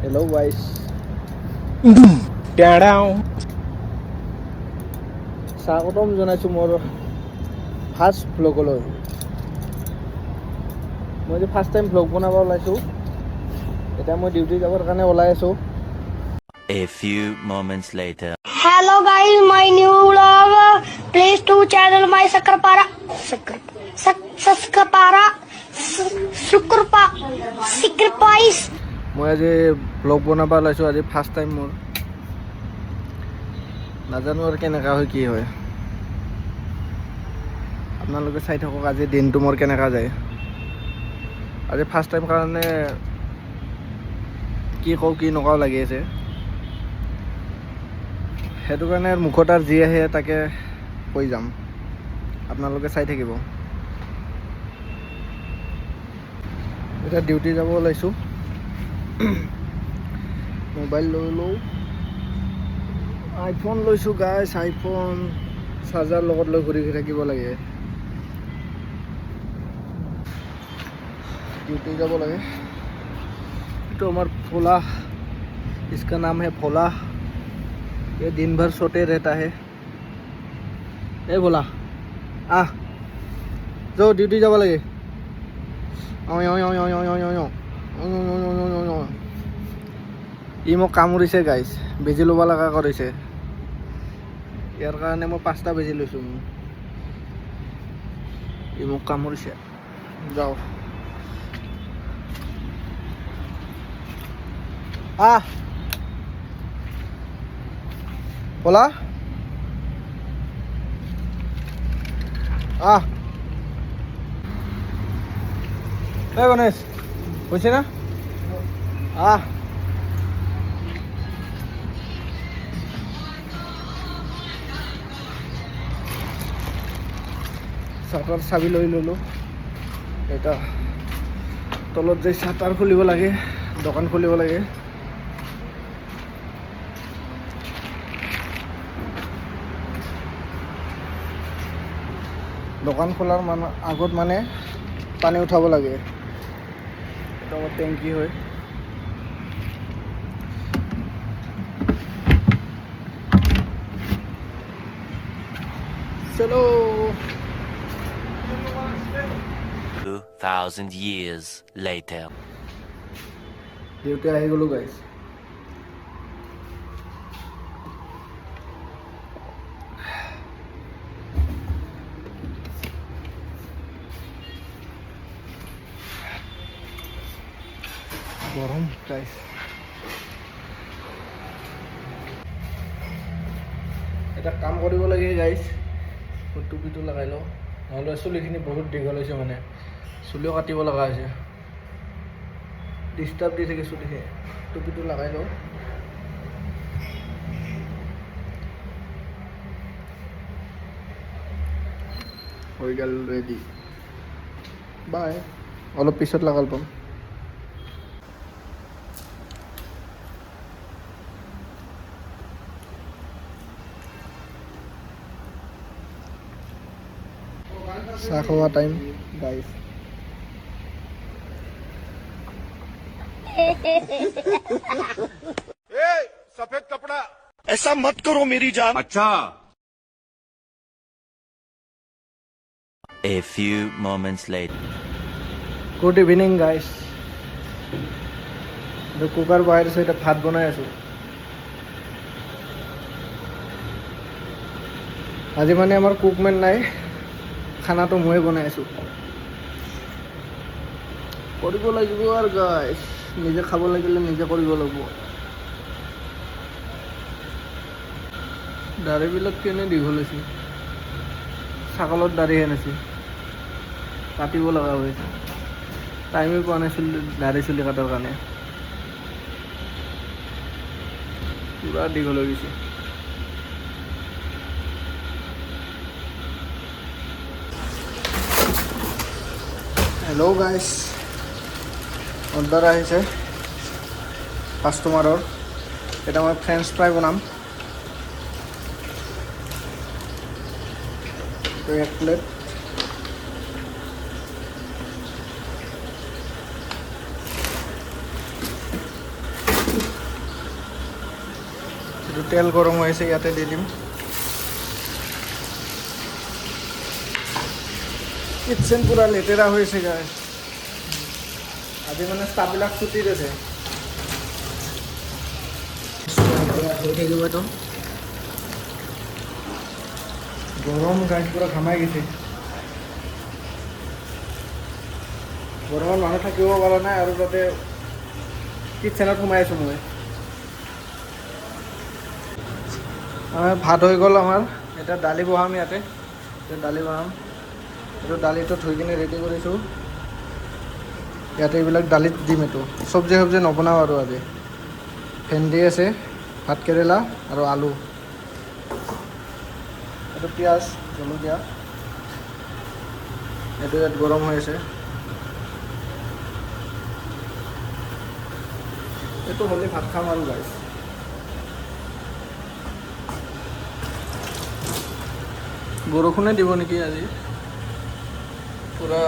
Hello guys. স্বাগতম জনাইছোঁ মোৰ ফাৰ্ষ্ট ভ্লগলৈ। মই যে ফাৰ্ষ্ট টাইম ভ্লগ বনাব ওলাইছোঁ। এতিয়া মই ডিউটি যাবৰ কাৰণে ওলাই আছোঁ। A few moments later. Hello guys, my new vlog. Please to channel my Sakrapara. Sacrifice. মই আজি ভ্লগ বনাব ওলাইছোঁ। আজি ফাৰ্ষ্ট টাইম মোৰ। নাজানো আৰু কেনেকুৱা হয় কি হয়। আপোনালোকে চাই থাকক আজি দিনটো মোৰ কেনেকুৱা যায়। আজি ফাৰ্ষ্ট টাইম কাৰণে কি কওঁ কি নকওঁ লাগি আছে। সেইটো কাৰণে মুখত আৰু যি আহে তাকে কৈ যাম। আপোনালোকে চাই থাকিব। এতিয়া ডিউটি যাব ওলাইছোঁ। মোবাইল লৈ লওঁ। আইফোন লৈছোঁ গাইছ। আইফোন চাৰ্জাৰ লগত লৈ ঘূৰি থাকিব লাগে। ডিউটি যাব লাগে। এইটো আমাৰ ভোলা। इसका नाम है भोला। ये दिन भर सोते रहता है। ए भोला आह जो ड्यूटी যাব লাগে। ই মোক কামুৰিছে গাইছ। বেজি ল'ব লগা কৰিছে। ইয়াৰ কাৰণে মই 5টা বেজি লৈছোঁ। ই মোক কামুৰিছে। যাওঁ আহ ভোলা আহ এই গণেশ হৈছে না আহ চাটাৰ চাবি লৈ ল'লোঁ। এটা তলত যে চাটাৰ খুলিব লাগে, দোকান খুলিব লাগে। দোকান খোলাৰ আগত মানে পানী উঠাব লাগে। এটা আমাৰ টেংকি হয়। চলো 2,000 years later. ডিউটি আহি গ'লোঁ গাইছ। গৰম গাইছ। এটা কাম কৰিব লাগে গাইছ। টুপিটো লগাই লওঁ, নহ'লে চুলিখিনি বহুত দীঘল হৈছে। মানে চুলিও কাটিব লগা হৈছে। ডিষ্টাৰ্ব দি থাকে চুলিখিনি। টুপিটো লগাই লওঁ। হৈ গ'ল ৰেডি। বাই। অলপ পিছত লগাল পাম। চাহ খোৱা টাইম গাইছ। सफेद कपड़ा ऐसा मत करो मेरी जान। अच्छा A few moments later. Good evening গাইছ। কুকাৰ বহাই দিছোঁ। এতিয়া ভাত বনাই আছোঁ। আজি মানে আমাৰ কুকমেন নাই। খানাটো ময়ে বনাই আছোঁ। কৰিব লাগিব আৰু গাইছ। নিজে খাব লাগিলে নিজে কৰিব লাগিব। দাঢ়িবিলাক কেনে দীঘল হৈছে। ছাগলৰ দাঢ়ি হেন কাটিব লগা হৈছে। টাইমে পোৱা নাছিল দাঢ়ি চুলি কাটাৰ কাৰণে। পুৰা দীঘল হৈ গৈছে। হেল্ল' গাইছ। অৰ্ডাৰ আহিছে কাষ্টমাৰৰ। এটা মই ফ্ৰেঞ্চ ফ্ৰাই বনাম। এক প্লেট। এইটো তেল গৰম হৈ আছে, ইয়াতে দি দিম। কিটচেন পুৰা লেতেৰা হৈছে গাইছ। আজি মানে ষ্টাফবিলাক ছুটিত আছে। হৈ থাকিব এইটো গৰম গাইছ, পুৰা ঘামাই গৈছে। গৰমত মানুহ থাকিব পৰা নাই আৰু তাতে কিটচেনত সোমাই আছোঁ মই। ভাত হৈ গ'ল আমাৰ, এতিয়া দালি বহাম ইয়াতে। এতিয়া দালি বহাম, এইটো দালিটো ধুই কিনে ৰেডি কৰিছোঁ। ইয়াতে এইবিলাক দালিত দিম। এইটো চব্জি নবনাওঁ আৰু আজি। ভেন্দি আছে, ভাত কেৰেলা আৰু আলু। এইটো পিঁয়াজ, জলকীয়া। এইটো ইয়াত গৰম হৈ আছে। এইটো হ'লে ভাত খাম আৰু গাইছ। বৰষুণে দিব নেকি আজি, পুৰা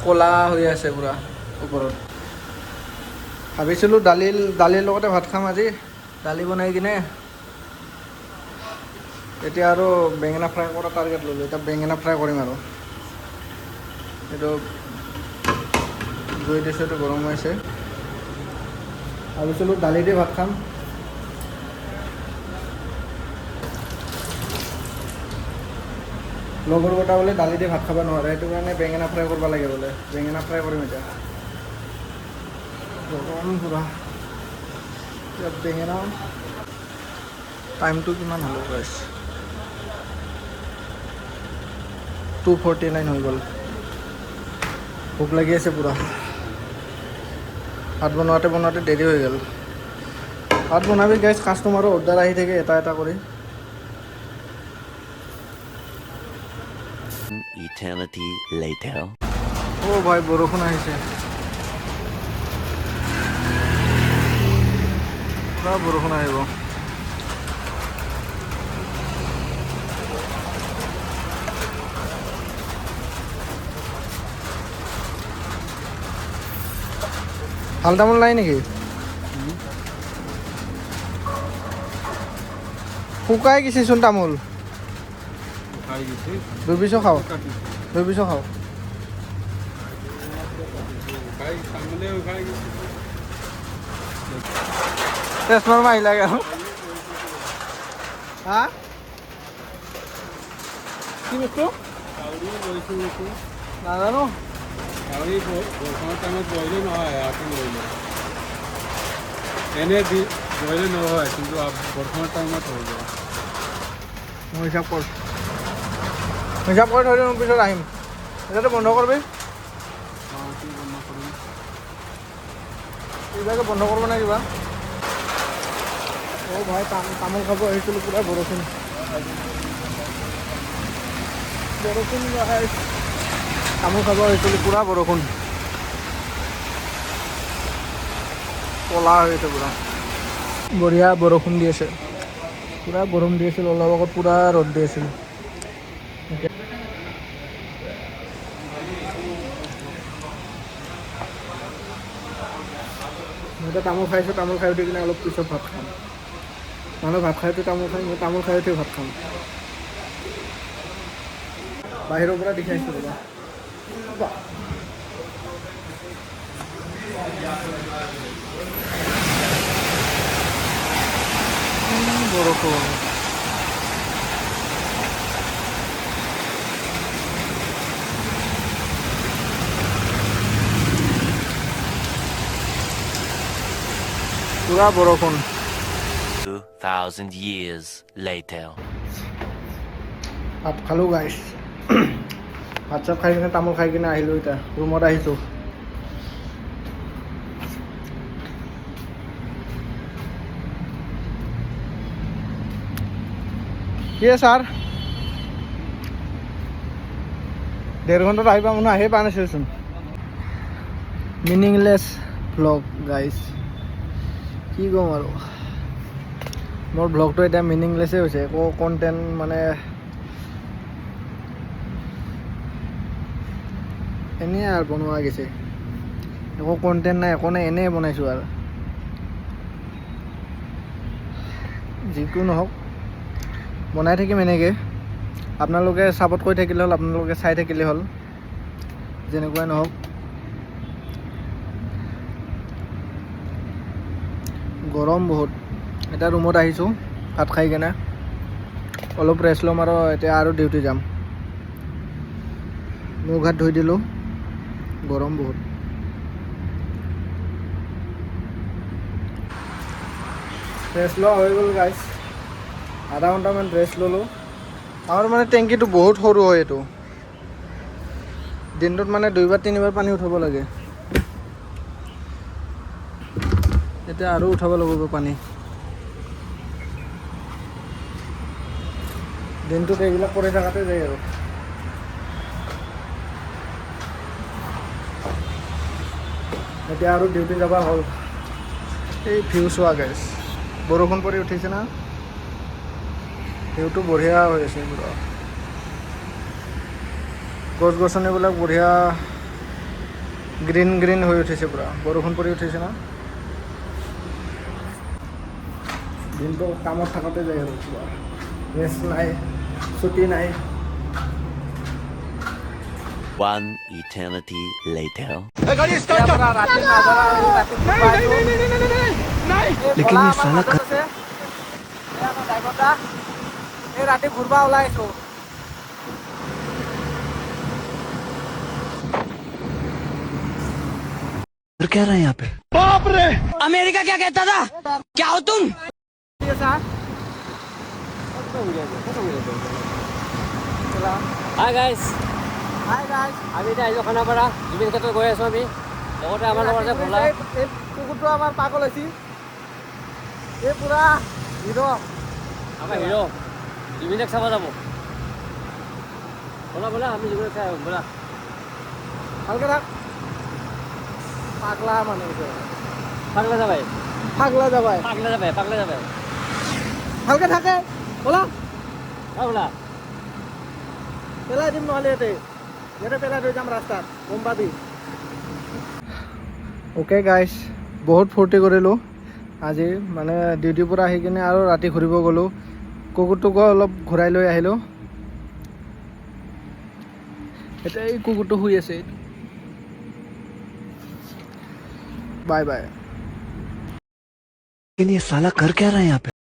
ক'লা হৈ আছে পুৰা ওপৰত। ভাবিছিলোঁ দালিৰ লগতে ভাত খাম আজি। দালি বনাই কিনে এতিয়া আৰু বেঙেনা ফ্ৰাই কৰা টাৰ্গেট ল'লোঁ। এতিয়া বেঙেনা ফ্ৰাই কৰিম আৰু এইটো জুই দিছোঁ, এইটো গৰম হৈ আছে। ভাবিছিলোঁ দালি দি ভাত খাম। লগৰ গোটা বোলে দালি দি ভাত খাব নোৱাৰে, সেইটো কাৰণে বেঙেনা ফ্ৰাই কৰিব লাগে বোলে। বেঙেনা ফ্ৰাই কৰিম এতিয়া। গৰম পুৰা ইয়াত বেঙেনা। টাইমটো কিমান হ'ব গাইছ? 2:49 হৈ গ'ল। ভোক লাগি আছে পুৰা। ভাত বনোৱাতে দেৰি হৈ গ'ল। ভাত বনাবি গাইছ, কাষ্টমাৰৰ অৰ্ডাৰ আহি থাকে এটা এটা কৰি। Eternity later. অ' ভাই বৰষুণ আহিছে, পুৰা বৰষুণ আহিব। ভাল তামোল নাই নেকি? শুকাই গেছিচোন তামোল। দুই পিছো খাওঁ, দুই পিছো খাওঁ। টেষ্টমাৰ মাৰিলা আৰু হা কি বস্তু নাজানো। এনে বইলে নহয়, কিন্তু বৰষুণৰ টাইমত হৈ যায়। মই হিচাপ কৰ, হিচাপ কৰি থৈ দিম, পিছত আহিম। এতিয়াতো বন্ধ কৰিবি, কিবাকে বন্ধ কৰিব নাই কিবা। অ' ভাই তামোল খাব আহিছিলোঁ, পুৰা বৰষুণ। তামোল খাব আহিছিলোঁ, পুৰা বৰষুণ। ক'লা হৈ আছে পুৰা, বঢ়িয়া বৰষুণ দি আছে। পুৰা গৰম দি আছিল, অলপ আগত পুৰা ৰ'দ দি আছিল। মই এতিয়া তামোল খাইছোঁ, তামোল খাই উঠি কিনে অলপ পিছত ভাত খাম। মানুহ ভাত খাই উঠি তামোল খাই, মই তামোল খাই উঠি ভাত খাম। বাহিৰৰ পৰা দেখাইছোঁ ৰ'বা। বৰষুণ পুৰা বৰষুণ। 2,000 years later. ভাত খালোঁ গাইছ। ভাত চাত খাই কিনে তামোল খাই কিনে আহিলোঁ। এতিয়া ৰুমত আহিছোঁ। কি ছাৰ 1.5 ঘণ্টাত আহিবা, মানুহ আহিয়ে পোৱা নাছিলচোন। মিনিংলেছ ভ্লগ গাইছ, কি ক'ম আৰু। মোৰ ভ্লগটো এতিয়া মিনিংলেছেই হৈছে, একো কণ্টেণ্ট মানে এনেই আৰু বনোৱা গৈছে, একো কণ্টেণ্ট নাই, একো নাই, এনেই বনাইছোঁ আৰু। যিকোনো নহওক বনাই থাকিম এনেকৈ আপোনালোকে ছাপোৰ্ট কৰি থাকিলে হ'ল আপোনালোকে চাই থাকিলে হ'ল যেনেকুৱাই নহওক গৰম বহুত এতিয়া ৰুমত আহিছোঁ ভাত খাই কেনে অলপ ৰেষ্ট ল'ম আৰু এতিয়া আৰু ডিউটি যাম মুখ হাত ধুই দিলোঁ গৰম বহুত ৰেষ্ট লোৱা হৈ গ'ল গাইছ আধা ঘণ্টামান ৰেষ্ট ল'লোঁ আমাৰ মানে টেংকিটো বহুত সৰু হয় এইটো দিনটোত মানে 2 বাৰ 3 বাৰ পানী উঠাব লাগে এতিয়া আৰু উঠাব লাগিব পানী দিনটোত এইবিলাক কৰি থকাতে যায় আৰু এতিয়া আৰু ডিউটি যাব হ'ল এই ভিউ চোৱা গাইছ বৰষুণ পৰি উঠিছে না ভিউটো বঢ়িয়া হৈ আছে পুৰা গছ গছনিবিলাক বঢ়িয়া গ্ৰীণ গ্ৰীণ হৈ উঠিছে পুৰা বৰষুণ পৰি উঠিছে না দিনটো কামত থাকোঁতে যায় আৰু পুৰা ৰেষ্ট নাই ছুটি নাই One eternity later. लेकिन ये साला राती घूरबा ओलाइছো क्या रहा है यहाँ पे? अमेरिका क्या कहता था क्या हो तुम হাই গাইজ হাই গাইছ আমি এতিয়া আহিছোঁ খানাপাৰা জুবিন ক্ষেত্ৰত গৈ আছোঁ আমি লগতে আমাৰ লগত আছে ভোলা এই কুকুৰটো আমাৰ পাগল হৈছে এই পুৰা হিৰ' আমাৰ হিৰ' জুবিনক চাব যাব ব'লা ব'লা আমি জুবিনক চাই আহিম ব'লা ভালকে থাক পাগলা মানে পাগলা যাবাই পাগলা যাবাই পাগলা যাবাই পাগলা যাবাই ভালকে থাকে ব'লা ব'লা পেলাই দিম নহ'লে ইয়াতে পেলাই থৈ যাম ৰাস্তাত গম পাবি অ'কে গাইছ বহুত ফূৰ্তি কৰিলোঁ আজি মানে ডিউটিৰ পৰা আহি কিনে আৰু ৰাতি ঘূৰিব গ'লোঁ কুকুৰটোকো অলপ ঘূৰাই লৈ আহিলোঁ এতিয়া এই কুকুৰটো শুই আছে বাই বাই लेकिन ये साला कर क्या रहा है यहाँ पे?